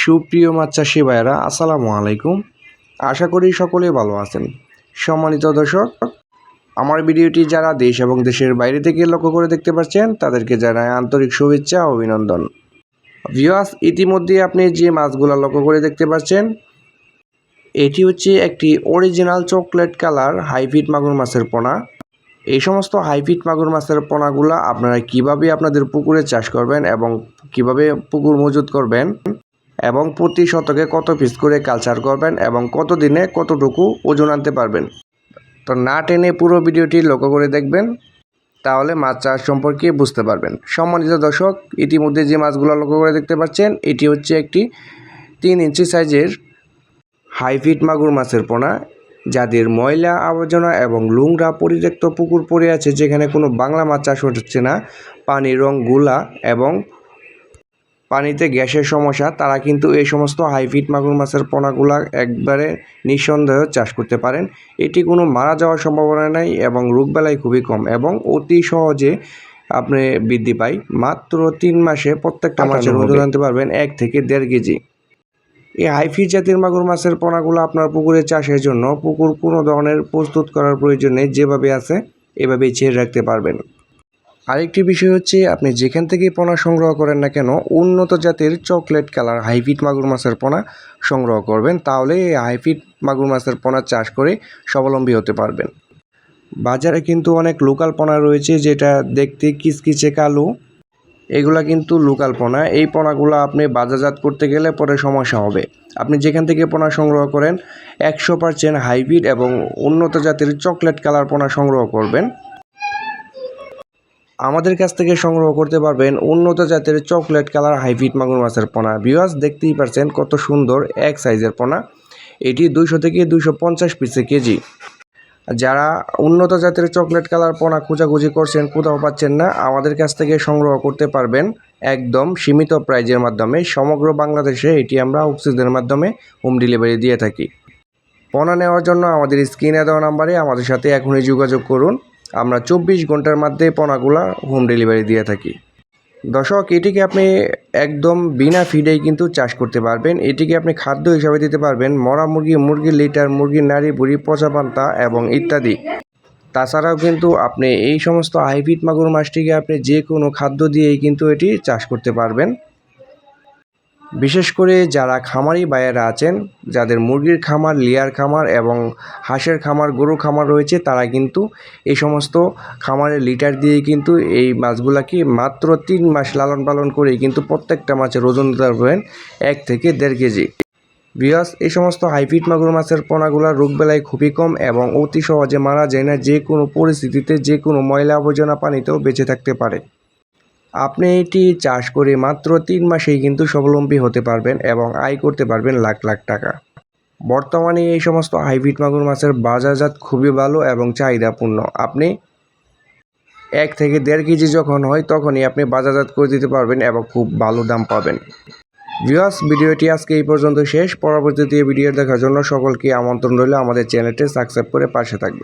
সুপ্রিয় মাছ চাষি ভাইয়েরা, আসসালামু আলাইকুম। আশা করি সকলেই ভালো আছেন। সম্মানিত দর্শক, আমার ভিডিওটি যারা দেশ এবং দেশের বাইরে থেকে লক্ষ্য করে দেখতে পাচ্ছেন তাদেরকে জানাই আন্তরিক শুভেচ্ছা ও অভিনন্দন। ভিউয়ার্স, ইতিমধ্যে আপনি যে মাছগুলো লক্ষ্য করে দেখতে পাচ্ছেন এটি হচ্ছে একটি অরিজিনাল চকলেট কালার হাইব্রিড মাগুর মাছের পোনা। এই সমস্ত হাইব্রিড মাগুর মাছের পোনাগুলো আপনারা কিভাবে আপনাদের পুকুরে চাষ করবেন এবং কিভাবে পুকুর মজুত করবেন এবং প্রতি শতকে কত পিস করে কালচার করবেন এবং কত দিনে কতটুকু ওজন আনতে পারবেন, তো না টেনে পুরো ভিডিওটি লক্ষ্য করে দেখবেন, তাহলে মাছ চাষ সম্পর্কে বুঝতে পারবেন। সম্মানিত দর্শক, ইতিমধ্যে যে মাছগুলো লক্ষ্য করে দেখতে পাচ্ছেন এটি হচ্ছে একটি 3 ইঞ্চি সাইজের হাইব্রিড মাগুর মাছের পোনা, যাদের ময়লা আবর্জনা এবং নোংরা পরিত্যক্ত পুকুর পড়ে আছে, যেখানে কোনো বাংলা মাছ চাষ হচ্ছে না, পানির রং গুলা এবং পানিতে গ্যাসের সমস্যা, তারা কিন্তু এই সমস্ত হাইব্রিড মাগুর মাছের পোনাগুলা একবারে নিঃসন্দেহে চাষ করতে পারেন। এটি কোনো মারা যাওয়ার সম্ভাবনা নাই এবং রোগবালাই খুবই কম এবং অতি সহজে আপনি বৃদ্ধি পায়। মাত্র 3 মাসে প্রত্যেকটা মাছের ওজন আনতে পারবেন 1 থেকে 1.5 কেজি। এই হাইব্রিড জাতের মাগুর মাছের পোনাগুলো আপনার পুকুরে চাষের জন্য পুকুর কোনো ধরনের প্রস্তুত করার প্রয়োজন নেই, যেভাবে আছে এভাবেই ছেড়ে রাখতে পারবেন। আরেকটি বিষয় হচ্ছে, আপনি যেখান থেকে পোনা সংগ্রহ করেন না কেন উন্নত জাতের চকলেট কালার হাইব্রিড মাগুর মাছের পোনা সংগ্রহ করবেন, তাহলে এই হাইব্রিড মাগুর মাছের পোনা চাষ করে স্বাবলম্বী হতে পারবেন। বাজারে কিন্তু অনেক লোকাল পোনা রয়েছে যেটা দেখতে কিচকিচে কালো, এগুলা কিন্তু লোকাল পোনা। এই পোনাগুলো আপনি বাজারজাত করতে গেলে পরে সমস্যা হবে। আপনি যেখান থেকে পোনা সংগ্রহ করেন 100% হাইব্রিড এবং উন্নত জাতের চকলেট কালার পোনা সংগ্রহ করবেন। আমাদের কাছ থেকে সংগ্রহ করতে পারবেন উন্নত জাতের চকলেট কালার হাইব্রিড মাগুর মাছের পোনা। ভিউয়ার্স, দেখতেই পাচ্ছেন কত সুন্দর এক সাইজের পোনা। এটি 200 থেকে 250 পিসে কেজি। যারা উন্নত জাতের চকলেট কালার পোনা খোঁজাখুঁজি করছেন, কোথাও পাচ্ছেন না, আমাদের কাছ থেকে সংগ্রহ করতে পারবেন একদম সীমিত প্রাইজের মাধ্যমে। সমগ্র বাংলাদেশে এটি আমরা অক্সিজেনের মাধ্যমে হোম ডেলিভারি দিয়ে থাকি। পোনা নেওয়ার জন্য আমাদের স্ক্রিনে দেওয়া নাম্বারে আমাদের সাথে এখনই যোগাযোগ করুন। আমরা 24 ঘন্টার মধ্যে পোনাগুলা হোম ডেলিভারি দিয়ে থাকি। দর্শক, এটিকে আপনি একদম বিনা ফিডেই কিন্তু চাষ করতে পারবেন। এটিকে আপনি খাদ্য হিসাবে দিতে পারবেন মরা মুরগি, মুরগির লিটার, মুরগির নাড়ি বুড়ি, পচা পান্তা এবং ইত্যাদি। তাছাড়াও কিন্তু আপনি এই সমস্ত হাইব্রিড মাগুর মাছটিকে আপনি যে কোনো খাদ্য দিয়েই কিন্তু এটি চাষ করতে পারবেন। বিশেষ করে যারা খামারি ভাইয়েরা আছেন, যাদের মুরগির খামার, লেয়ার খামার এবং হাঁসের খামার, গরু খামার রয়েছে, তারা কিন্তু এই সমস্ত খামারের লিটার দিয়ে কিন্তু এই মাছগুলাকে মাত্র 3 মাস লালন পালন করেই কিন্তু প্রত্যেকটা মাছের ওজন দিতে পারবেন 1 থেকে 1.5 কেজি। ভিউয়ার্স, এই সমস্ত হাইব্রিড মাগুর মাছের পোনাগুলার রোগবালাই খুবই কম এবং অতি সহজে মারা যায় না। যে কোনো পরিস্থিতিতে যে কোনো ময়লা আবর্জনা পানিতেও বেঁচে থাকতে পারে। আপনি এটি চাষ করে মাত্র 3 মাসেই কিন্তু স্বাবলম্বী হতে পারবেন এবং আয় করতে পারবেন লাখ লাখ টাকা। বর্তমানে এই সমস্ত হাইব্রিড মাগুর মাছের বাজারজাত খুবই ভালো এবং চাহিদাপূর্ণ। আপনি 1 থেকে 1.5 কেজি যখন হয় তখনই আপনি বাজারজাত করে দিতে পারবেন এবং খুব ভালো দাম পাবেন। ভিউয়ার্স, ভিডিওটি আজকে এই পর্যন্ত শেষ। পরবর্তীতে ভিডিও দেখার জন্য সকলকে আমন্ত্রণ রইল আমাদের চ্যানেলটি সাবস্ক্রাইব করে পাশে থাকবেন।